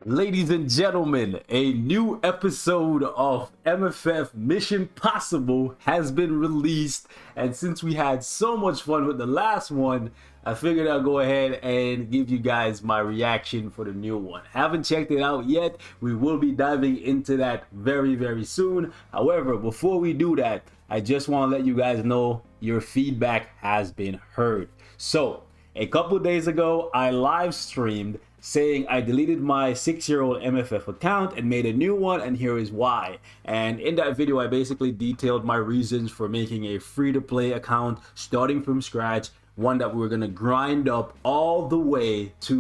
Ladies and gentlemen, a new episode of MFF Mission Possible has been released, and since we had so much fun with the last one, I figured I'll go ahead and give you guys my reaction for the new one. Haven't checked it out yet. We will be diving into that very soon. However, before we do that, I just want to let you guys know your feedback has been heard. So, a couple days ago, I live streamed saying I deleted my 6-year-old MFF account and made a new one, and here is why. And in that video, I basically detailed my reasons for making a free-to-play account starting from scratch, one that we were gonna grind up all the way to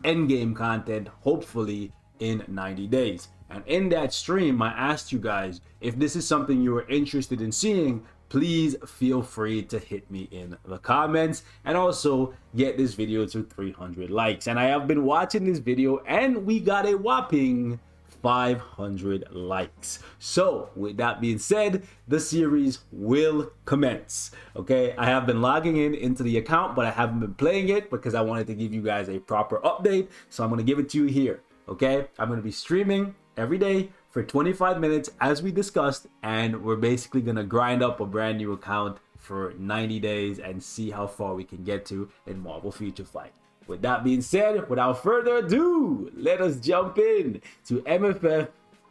endgame content, hopefully in 90 days. And in that stream, I asked you guys if this is something you are interested in seeing. Please feel free to hit me in the comments and also get this video to 300 likes. And I have been watching this video and we got a whopping 500 likes. So with that being said, the series will commence. Okay, I have been logging into the account, but I haven't been playing it because I wanted to give you guys a proper update. So I'm going to give it to you here. Okay, I'm going to be streaming every day for 25 minutes as we discussed, and we're basically gonna grind up a brand new account for 90 days and see how far we can get to in Marvel Future Fight. With that being said, without further ado, let us jump in to MFF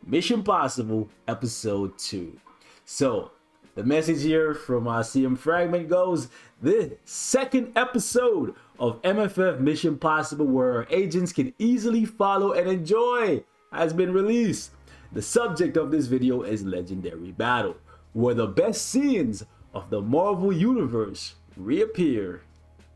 Mission Possible Episode 2. So, the message here from CM Fragment goes, the second episode of MFF Mission Possible, where our agents can easily follow and enjoy, has been released. The subject of this video is Legendary Battle, where the best scenes of the Marvel Universe reappear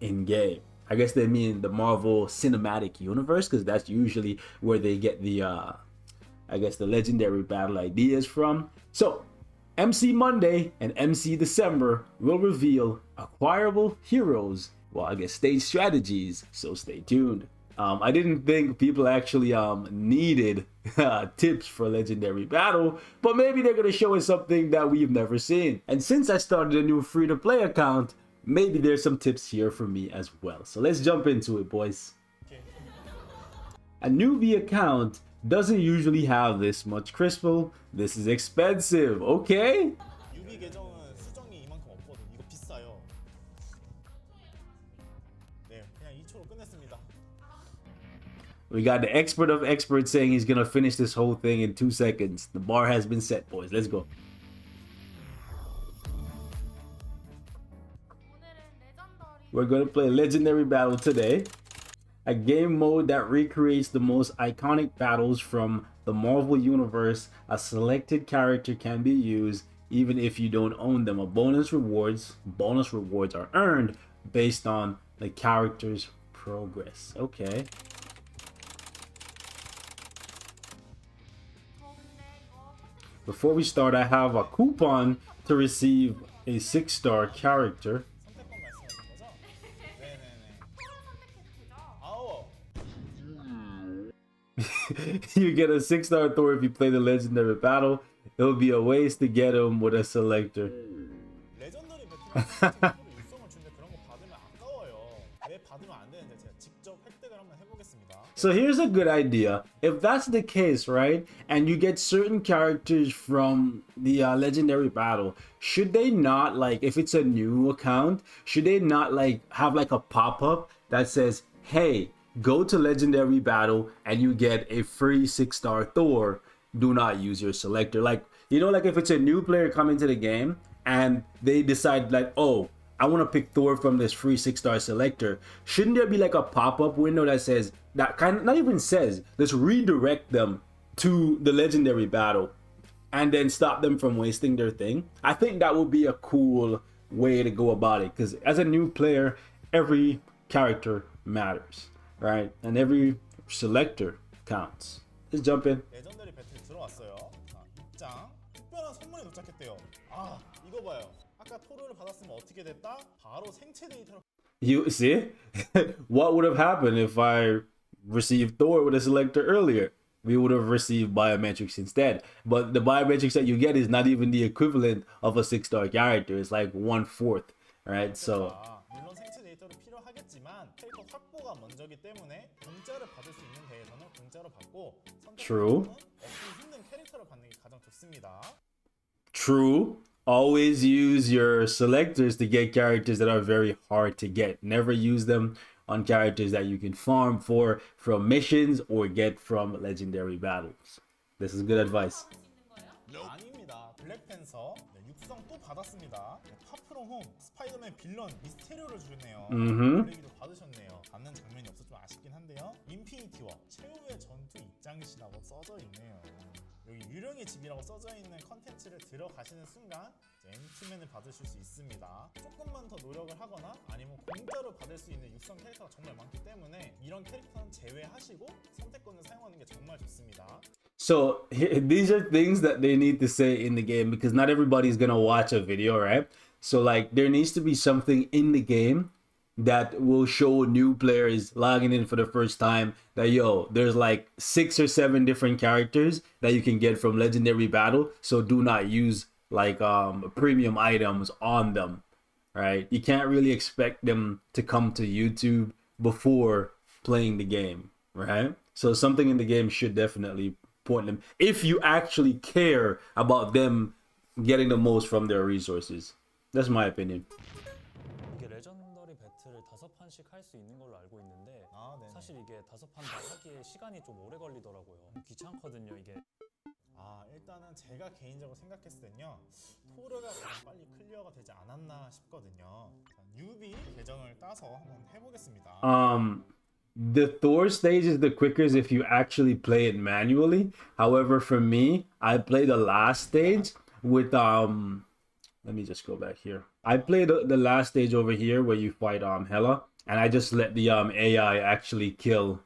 in-game. I guess they mean the Marvel Cinematic Universe, because that's usually where they get the, I guess, the Legendary Battle ideas from. So, MC Monday and MC December will reveal acquirable heroes, well, I guess stage strategies, so stay tuned. I didn't think people actually needed tips for Legendary Battle, but maybe they're gonna show us something that we've never seen. And since I started a new free-to-play account, maybe there's some tips here for me as well. So let's jump into it, boys. A newbie account doesn't usually have this much crystal. This is expensive, okay? We got the expert of experts saying he's gonna finish this whole thing in 2 seconds. The bar has been set, boys. Let's go. We're gonna play Legendary Battle today, a game mode that recreates the most iconic battles from the Marvel Universe. A selected character can be used even if you don't own them. Bonus rewards are earned based on the character's progress. Okay. Before we start, I have a coupon to receive a 6-star character. You get a 6-star Thor if you play the Legendary Battle. It'll be a waste to get him with a selector. So here's a good idea. If that's the case, right, and you get certain characters from the Legendary Battle, should they not, like, if it's a new account, should they not like have like a pop-up that says, hey, go to Legendary Battle and you get a free 6-star Thor, do not use your selector? Like, you know, like if it's a new player coming to the game and they decide like, oh, I want to pick Thor from this free 6-star selector, shouldn't there be like a pop-up window that says, that kind of, not even says, let's redirect them to the Legendary Battle and then stop them from wasting their thing? I think that would be a cool way to go about it, because as a new player, every character matters, right? And every selector counts. Let's jump in. 레전더리 배틀이 들어왔어요. 자, 입장. 특별한 선물이 도착했대요. 아, 이거 봐요. 아까 토르를 받았으면 어떻게 됐다? 바로 생체 데이터로. You see? What would have happened if I received Thor with a selector earlier? We would have received biometrics instead. But the biometrics that you get is not even the equivalent of a 6-star character. It's like 1/4, right? So 물론 생체 데이터도 필요하겠지만 캐릭터 확보가 먼저기 때문에 공짜를 받을 수 있는 대회에서는 공짜로 받고 True. 선택권은 얻기 힘든 캐릭터를 받는 게 가장 좋습니다. True. Always use your selectors to get characters that are very hard to get. Never use them on characters that you can farm for from missions or get from legendary battles. This is good advice. 아닙니다. 블랙팬서 육성 또 받았습니다. 파프롬 홈 스파이더맨 빌런 미스테리오를 주네요. 블랙이도 받으셨네요. 받는 장면이 없어 좀 아쉽긴 한데요. 인피니티 워 최후의 전투 입장이시라고 써져 있네요. 여기 유령의 집이라고 써져 있는 컨텐츠를 들어가시는 순간 앤트맨을 받으실 수 있습니다. 조금만 더 노력을 하거나 아니면 공짜로 받을 수 있는 육성 캐릭터가 정말 많기 때문에 이런 캐릭터는 제외하시고 선택권을 사용하는 게 정말 좋습니다. So these are things that they need to say in the game because not everybody's gonna watch a video, right? So like there needs to be something in the game that will show new players logging in for the first time that yo, there's like 6 or 7 different characters that you can get from legendary battle. So do not use like premium items on them, right? You can't really expect them to come to YouTube before playing the game, right? So something in the game should definitely point them if you actually care about them getting the most from their resources. That's my opinion. 이게 레전더리 배틀을 5판씩 할 수 있는 걸로 알고 있는데 사실 이게 5판 다 하기에 시간이 좀 오래 걸리더라고요. 귀찮거든요, 이게. 일단은 제가 개인적으로 생각했을 땐요 토르가 가장 빨리 클리어가 되지 않았나 싶거든요. 자, 뉴비 계정을 따서 한번 해보겠습니다. The Thor stage is the quickest if you actually play it manually. However, for me, I play the last stage with let me just go back here. I played the last stage over here where you fight Hela, and I just let the AI actually kill,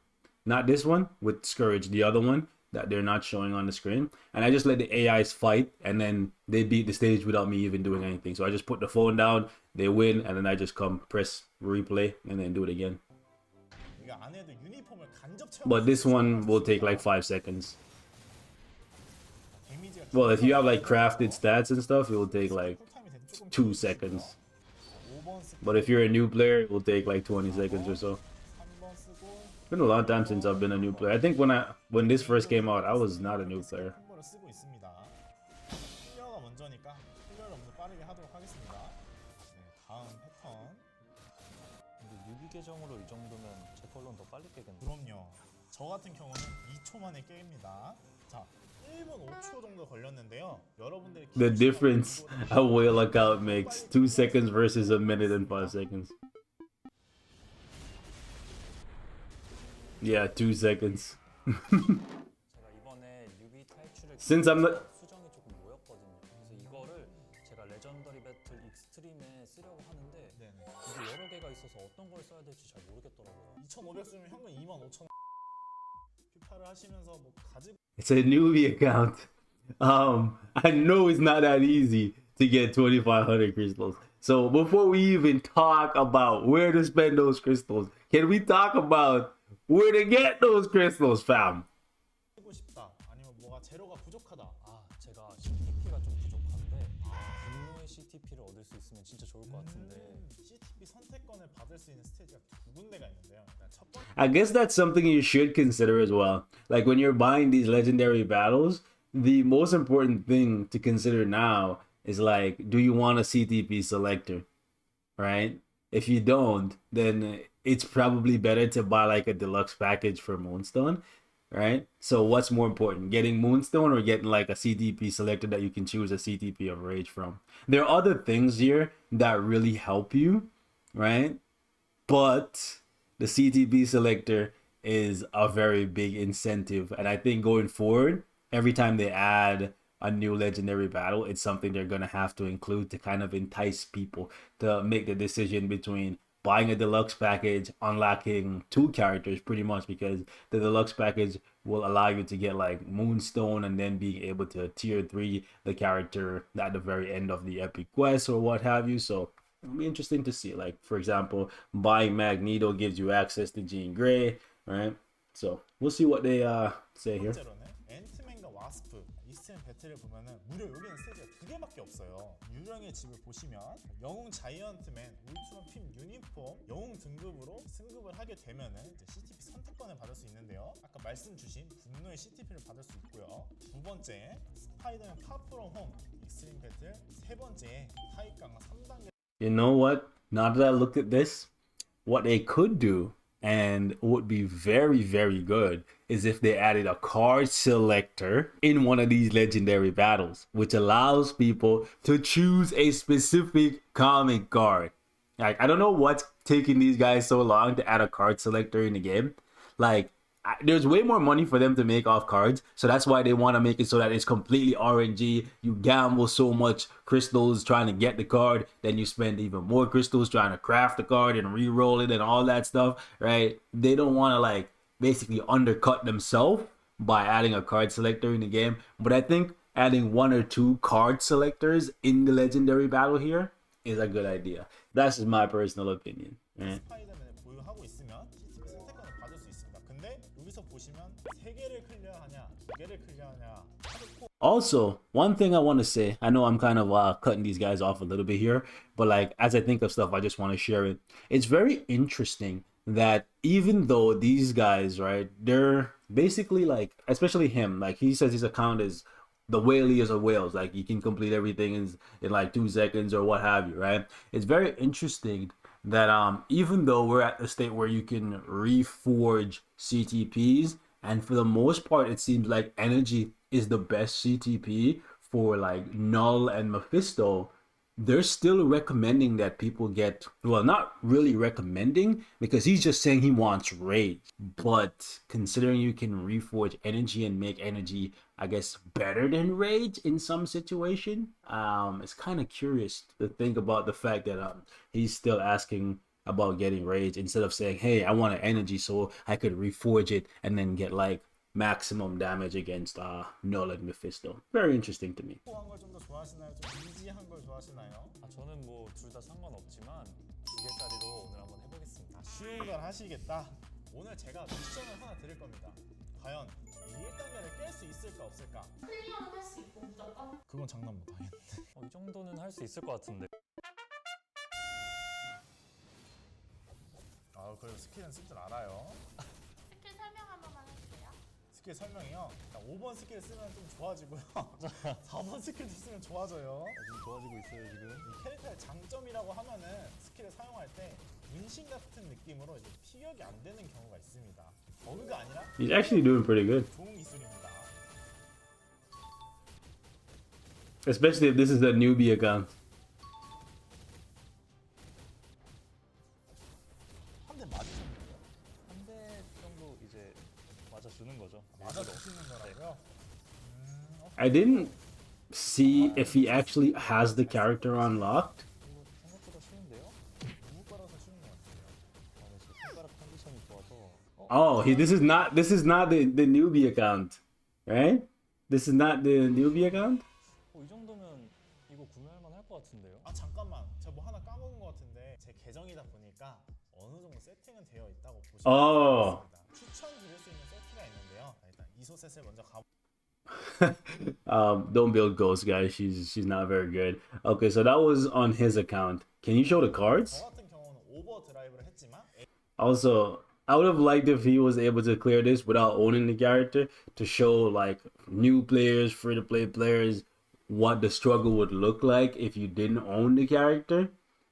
not this one with Scourge, the other one that they're not showing on the screen, and I just let the AIs fight, and then they beat the stage without me even doing anything. So I just put the phone down, they win, and then I just come press replay and then do it again. But this one will take like 5 seconds. Well, if you have like crafted stats and stuff, it will take like 2 seconds. But if you're a new player, it will take like 20 seconds or so. It's been a long time since I've been a new player. I think when this first came out, I was not a new player. 뉴비 계정으로 이 정도면 제 걸로는 더 빨리 깨겠네요. 그럼요. 저 같은 경우는 2초 만에 깹니다. 자, 1분 5초 정도 걸렸는데요. 여러분들이 The difference a whale account makes 2 seconds versus a minute and 5 seconds. Yeah, 2 seconds. 제가 이번에 뉴비 탈출을 Since I'm not 수정이 조금 모였거든요. 그래서 이거를 제가 레전더리 배틀 익스트림에 쓰려고 하는데 이게 여러 개가 있어서 어떤 걸 써야 될지 잘 모르겠더라고요. 2,500 쓰면 현금 25,000원 피파를 하시면서 뭐 가지고 It's a newbie account. I know it's not that easy to get 2,500 crystals. So before we even talk about where to spend those crystals, can we talk about where to get those crystals, fam? 싶다. 아니면 뭐가 재료가 부족하다. 제가 CTP가 좀 부족한데 분노의 CTP를 얻을 수 있으면 진짜 좋을 것 같은데 CTP 선택권을 받을 수 있는 스테이지가 2군데가 있는데요. 첫 번째 I guess that's something you should consider as well. Like when you're buying these legendary battles, the most important thing to consider now is like, do you want a CTP selector, right? If you don't, then it's probably better to buy like a deluxe package for Moonstone, right? So what's more important, getting Moonstone or getting like a CTP selector that you can choose a CTP of Rage from? There are other things here that really help you, right? But the CTP selector is a very big incentive. And I think going forward, every time they add a new legendary battle, it's something they're going to have to include to kind of entice people to make the decision between buying a deluxe package, unlocking 2 characters pretty much, because the deluxe package will allow you to get like Moonstone and then being able to tier 3 the character at the very end of the epic quest or what have you. So it'll be interesting to see. Like, for example, buying Magneto gives you access to Jean Grey, right? So we'll see what they say here. 번째로는 앤트맨과 와스프 이 익스트림 배틀을 보면은 무려 여기는 스테이지가 2개밖에 없어요. 유령의 집을 보시면 영웅 자이언트맨 울트론 핌 유니폼 영웅 등급으로 승급을 하게 되면은 이제 CTP 선택권을 받을 수 있는데요. 아까 말씀 주신 분노의 CTP를 받을 수 있고요. 두 번째 스파이더맨 파프롬 홈 익스트림 배틀, 세 번째 타입 강화 3단계. You know what? Now that I looked at this, what they could do and would be very, very good is if they added a card selector in one of these legendary battles, which allows people to choose a specific comic card. Like, I don't know what's taking these guys so long to add a card selector in the game. Like, there's way more money for them to make off cards, so that's why they want to make it so that it's completely RNG. You gamble so much crystals trying to get the card, then you spend even more crystals trying to craft the card and re-roll it and all that stuff, right? They don't want to like basically undercut themselves by adding a card selector in the game, but I think adding 1 or 2 card selectors in the legendary battle here is a good idea. That's just my personal opinion. Right? 스파이더맨을 보유하고 있으면 CTP 선택권을 받을 수 있습니다. 근데 여기서 보시면 3개를 클리어하냐, 2개를 클리어하냐. Also, one thing I want to say, I know I'm kind of cutting these guys off a little bit here, but like as I think of stuff, I just want to share it. It's very interesting that even though these guys, right, they're basically like, especially him, like he says his account is the whaliest of whales, like he can complete everything in like 2 seconds or what have you, right? It's very interesting that even though we're at the state where you can reforge CTPs, and for the most part it seems like energy is the best CTP for like Null and Mephisto, they're still recommending that people get, well, not really recommending because he's just saying he wants rage, but considering you can reforge energy and make energy, I guess, better than rage in some situation, it's kind of curious to think about the fact that he's still asking about getting rage instead of saying, hey, I want an energy so I could reforge it and then get like maximum damage against Null and Mephisto. Very interesting to me. 한걸좀 더 좋아하시나요? 좀 이지한 걸 좋아하시나요? 저는 뭐 둘 다 상관없지만 2개짜리로 오늘 한번 해보겠습니다. 쉬운 걸 하시겠다. 오늘 제가 미션을 하나 드릴 겁니다. 과연 이 1단계를 깰 수 있을까 없을까? 클리어는 할 수 있고 무조건? 그건 장난 못 하겠는데. 이 정도는 할 수 있을 것 같은데. 그리고 스킬은 쓸 줄 알아요. 스킬 설명 한 번만 해주세요. 스킬 설명이요. 5번 스킬 쓰면 좀 좋아지고요. 4번 스킬도 쓰면 좋아져요. 지금 좋아지고 있어요 지금. 이 캐릭터의 장점이라고 하면은 스킬을 사용할 때 문신 같은 느낌으로 이제 피격이 안 되는 경우가 있습니다. 버그가 아니라 He's actually doing pretty good. 좋은 기술입니다. Especially if this is a newbie account. 한 대 맞으셨네요. 한 대 정도 이제 맞아주는 거죠. 맞아주시는 거라고요? I didn't see if he actually has the character unlocked. 이거 생각보다 쉬운데요? 누구 따라서 쉬운 것 같아요. 제 손가락 컨디션이 좋아서. Oh, this is not the newbie account, right? This is not the newbie account. 이 정도면 이거 구매할만 할 것 같은데요? 잠깐만, 제가 뭐 하나 까먹은 것 같은데 제 계정이다 보니까 어느 정도 세팅은 되어 있다고 보시면 되겠습니다. 추천드릴 수 있는 세트가 있는데요. 일단 이소셋을 먼저 Don't build Ghost, guys. She's not very good. Okay, so that was on his account. Can you show the cards? 저 같은 경우는 오버 드라이브를 했지만 Also, I would have liked if he was able to clear this without owning the character to show like new players, free-to-play players, what the struggle would look like if you didn't own the character,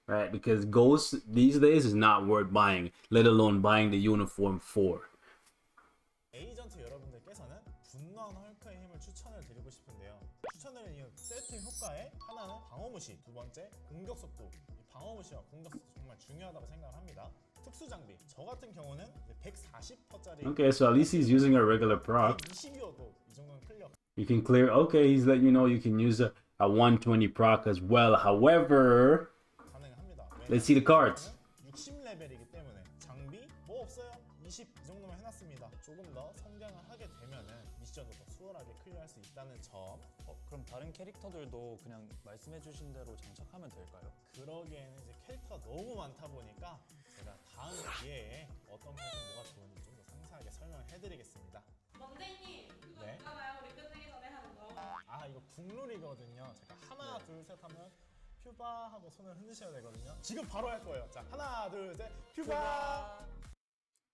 right? Because Ghost these days is not worth buying, let alone buying the uniform for. 에이전트 여러분들께서는 분노한 헐크의 힘을 추천을 드리고 싶은데요. 추천드리는 이 세트 효과의 하나는 방어무시, 두 번째 공격 속도. 이 방어무시와 공격 속도 정말 중요하다고 생각을 합니다. 특수 장비, 저 같은 경우는 140%짜리. Okay, so at least he's using a regular proc. 120이어도 이 정도는 클리어. You can clear. Okay, he's letting you know you can use a 120 proc as well. However, 가능합니다. let's see the cards. 60레벨이기 때문에 장비 뭐 없어요. 20 이 정도면 해놨습니다. 조금 더 성장을 하게 되면은 미션도 더 수월하게 클리어할 수 있다는 점. 그럼 다른 캐릭터들도 그냥 말씀해주신 대로 장착하면 될까요? 그러기에는 이제 캐릭터가 너무 많다 보니까 제가 다음 기회에 어떤 캐릭터 뭐가 좋은지 좀 더 상세하게 설명을 해드리겠습니다. 먼데이님 그거 네. 있잖아요. 우리 끝내기 전에 하는 거. 국룰이거든요. 제가 하나 둘 셋 하면 퓨바 하고 손을 흔드셔야 되거든요. 지금 바로 할 거예요. 자, 하나 둘 셋 퓨바.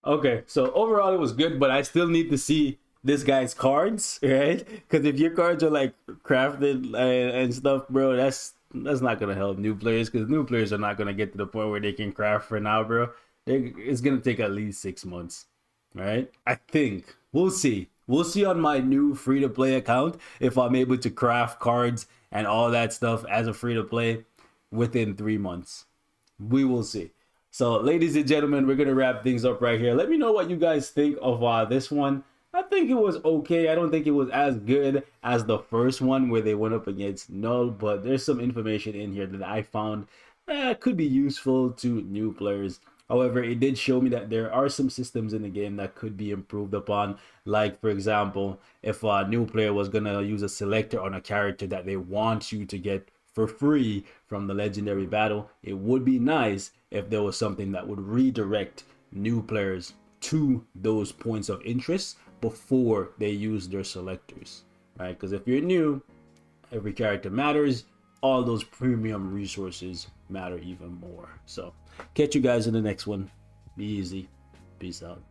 Okay, so overall it was good, but I still need to see this guy's cards, right? Because if your cards are like crafted and stuff, bro, that's not gonna help new players. Because new players are not gonna get to the point where they can craft for now, bro. It's gonna take at least 6 months, right? I think we'll see. We'll see on my new free-to-play account if I'm able to craft cards and all that stuff as a free-to-play within 3 months. We will see. So, ladies and gentlemen, we're going to wrap things up right here. Let me know what you guys think of this one. I think it was okay. I don't think it was as good as the first one where they went up against Null, but there's some information in here that I found could be useful to new players. However, it did show me that there are some systems in the game that could be improved upon. Like, for example, if a new player was going to use a selector on a character that they want you to get for free from the legendary battle, it would be nice if there was something that would redirect new players to those points of interest before they use their selectors, right? Because if you're new, every character matters. All those premium resources matter even more. So catch you guys in the next one. Be easy. Peace out.